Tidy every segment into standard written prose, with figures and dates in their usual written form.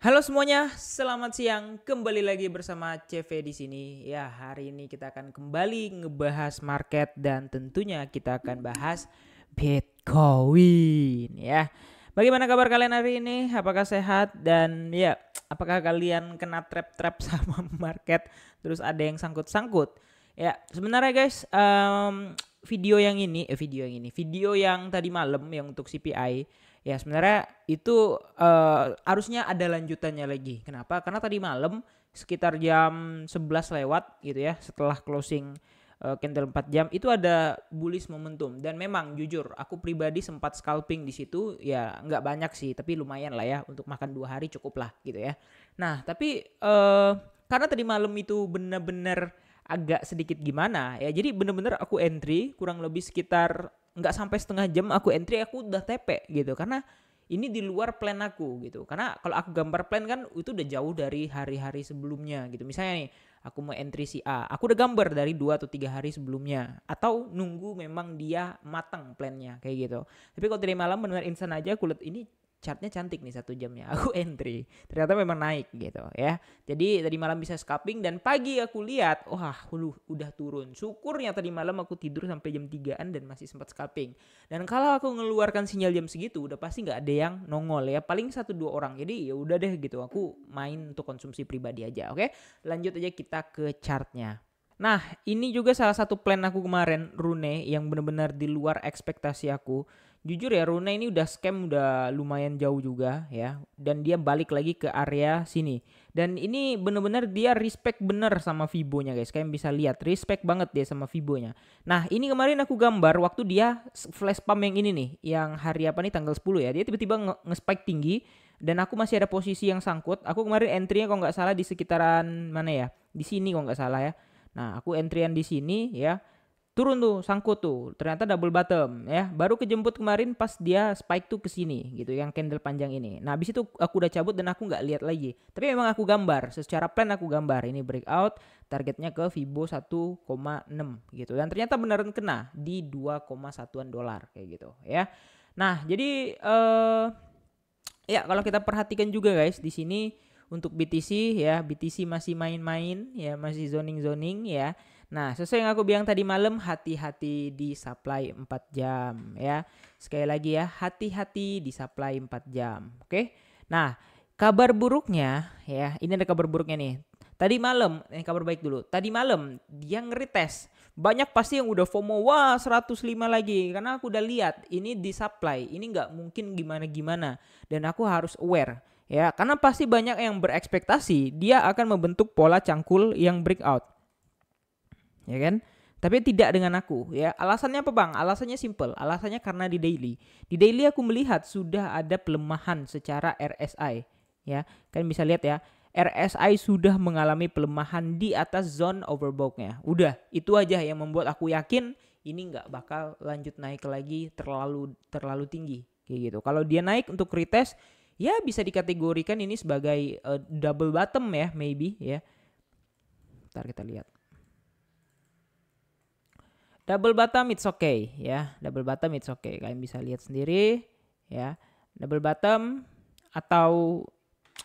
Halo semuanya, selamat siang. Kembali lagi bersama CV di sini. Ya, hari ini kita akan kembali ngebahas market dan tentunya kita akan bahas Bitcoin ya. Bagaimana kabar kalian hari ini? Apakah sehat dan ya, apakah kalian kena trap-trap sama market terus ada yang sangkut-sangkut? Ya, sebenarnya guys, video yang tadi malam yang untuk CPI. Ya sebenarnya itu harusnya ada lanjutannya lagi. Kenapa? Karena tadi malam sekitar jam 11 lewat gitu ya, setelah closing candle 4 jam itu ada bullish momentum, dan memang jujur aku pribadi sempat scalping di situ ya, nggak banyak sih tapi lumayan lah ya, untuk makan 2 hari cukup lah gitu ya. Nah tapi karena tadi malam itu benar-benar agak sedikit gimana ya, jadi benar-benar aku entry kurang lebih sekitar nggak sampai setengah jam aku entry, aku udah TP gitu, karena ini di luar plan aku gitu. Karena kalau aku gambar plan kan itu udah jauh dari hari-hari sebelumnya gitu. Misalnya nih aku mau entry si A, aku udah gambar dari 2 atau 3 hari sebelumnya, atau nunggu memang dia matang plannya kayak gitu. Tapi kalau tadi malam benar instan aja aku lihat ini chartnya cantik nih 1 jamnya, aku entry, ternyata memang naik gitu ya. Jadi tadi malam bisa scalping dan pagi aku lihat wah udah turun. Syukurnya tadi malam aku tidur sampai jam 3-an dan masih sempat scalping. Dan kalau aku ngeluarkan sinyal jam segitu udah pasti nggak ada yang nongol ya, paling 1-2 orang. Jadi ya udah deh gitu, aku main untuk konsumsi pribadi aja. Oke, lanjut aja kita ke chartnya. Nah, ini juga salah satu plan aku kemarin, Rune, yang benar-benar di luar ekspektasi aku. Jujur ya, Rune ini udah scam udah lumayan jauh juga ya, dan dia balik lagi ke area sini. Dan ini benar-benar dia respect bener sama Fibonya guys. Kalian bisa lihat, respect banget dia sama Fibonya. Nah, ini kemarin aku gambar waktu dia flash pump yang ini nih, yang hari apa nih, tanggal 10 ya. Dia tiba-tiba nge-spike tinggi dan aku masih ada posisi yang sangkut. Aku kemarin entry-nya kalau nggak salah di sekitaran mana ya? Di sini kalau nggak salah ya. Nah, aku entryan di sini ya. Turun tuh, sangkut tuh. Ternyata double bottom ya. Baru kejemput kemarin pas dia spike tuh ke sini gitu, yang candle panjang ini. Nah, habis itu aku udah cabut dan aku nggak lihat lagi. Tapi memang aku gambar, secara plan aku gambar. Ini breakout, targetnya ke Fibo 1,6 gitu. Dan ternyata beneran kena di 2,1 dolar kayak gitu ya. Nah, jadi ya kalau kita perhatikan juga guys di sini untuk BTC ya, BTC masih main-main ya, masih zoning-zoning ya. Nah, sesuai yang aku bilang tadi malam, hati-hati di supply 4 jam ya. Sekali lagi ya, hati-hati di supply 4 jam. Oke. Nah, kabar buruknya ya, ini ada kabar buruknya nih. Tadi malam, kabar baik dulu. Tadi malam dia nge-retest. Banyak pasti yang udah FOMO, wah 105 lagi. Karena aku udah lihat ini di supply, ini nggak mungkin gimana-gimana. Dan aku harus aware ya, karena pasti banyak yang berekspektasi dia akan membentuk pola cangkul yang breakout. Ya kan? Tapi tidak dengan aku ya. Alasannya apa bang? Alasannya simple. Alasannya karena di daily. Di daily aku melihat sudah ada pelemahan secara RSI ya. Kalian bisa lihat ya. RSI sudah mengalami pelemahan di atas zone overbought-nya. Udah, itu aja yang membuat aku yakin ini nggak bakal lanjut naik lagi terlalu tinggi kayak gitu. Kalau dia naik untuk retest, ya bisa dikategorikan ini sebagai double bottom ya, maybe ya. Ntar kita lihat. Double bottom it's okay ya. Double bottom it's okay. Kalian bisa lihat sendiri ya. Double bottom atau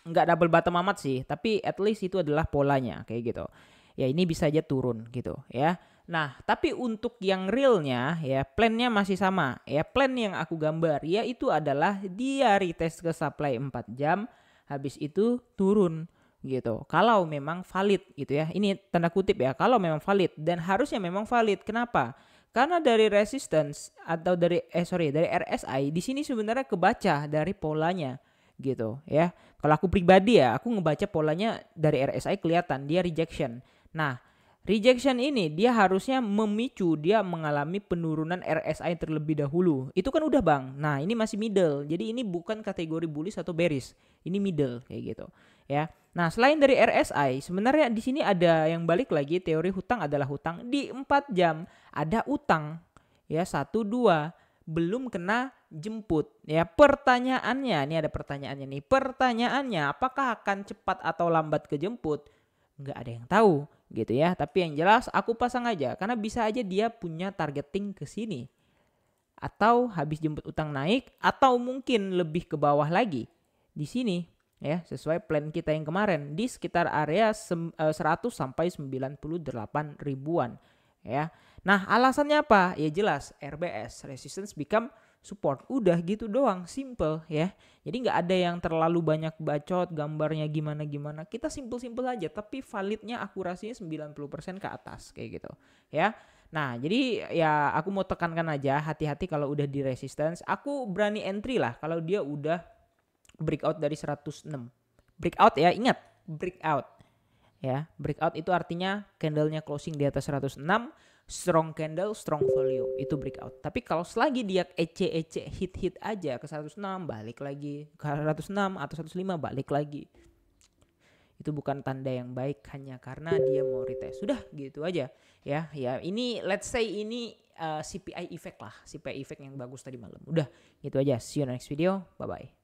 nggak double bottom amat sih, tapi at least itu adalah polanya kayak gitu. Ya ini bisa aja turun gitu ya. Nah, tapi untuk yang realnya ya, plannya masih sama ya. Plan yang aku gambar ya itu adalah dia retest ke supply 4 jam, habis itu turun gitu. Kalau memang valid gitu ya. Ini tanda kutip ya, kalau memang valid, dan harusnya memang valid. Kenapa? Karena dari resistance atau dari RSI di sini sebenarnya kebaca dari polanya gitu ya. Kalau aku pribadi ya, aku ngebaca polanya dari RSI kelihatan dia rejection. Nah, rejection ini dia harusnya memicu dia mengalami penurunan RSI terlebih dahulu. Itu kan udah bang. Nah, ini masih middle. Jadi ini bukan kategori bullish atau bearish. Ini middle kayak gitu ya. Nah, selain dari RSI, sebenarnya di sini ada yang balik lagi, teori hutang adalah hutang. Di 4 jam ada utang ya, 1 2 belum kena jemput ya. Pertanyaannya, ini ada pertanyaannya nih. Pertanyaannya, apakah akan cepat atau lambat kejemput? Nggak ada yang tahu gitu ya. Tapi yang jelas aku pasang aja, karena bisa aja dia punya targeting ke sini. Atau habis jemput utang naik, atau mungkin lebih ke bawah lagi di sini ya, sesuai plan kita yang kemarin di sekitar area 100 sampai 98 ribuan ya. Nah, alasannya apa? Ya jelas, RBS, resistance become support. Udah gitu doang, simple ya. Jadi nggak ada yang terlalu banyak bacot, gambarnya gimana-gimana. Kita simple-simple aja, tapi validnya akurasinya 90% ke atas kayak gitu ya. Nah, jadi ya aku mau tekankan aja, hati-hati kalau udah di resistance. Aku berani entry lah kalau dia udah breakout dari 106. Breakout ya, ingat, breakout. Ya, breakout itu artinya candlenya closing di atas 106, strong candle, strong volume, itu breakout. Tapi kalau selagi dia ece-ece hit-hit aja ke 106, balik lagi ke 106 atau 105, balik lagi. Itu bukan tanda yang baik hanya karena dia mau retest. Sudah gitu aja. Ya, ini let's say ini CPI effect lah, CPI effect yang bagus tadi malam. Udah, gitu aja. See you next video. Bye bye.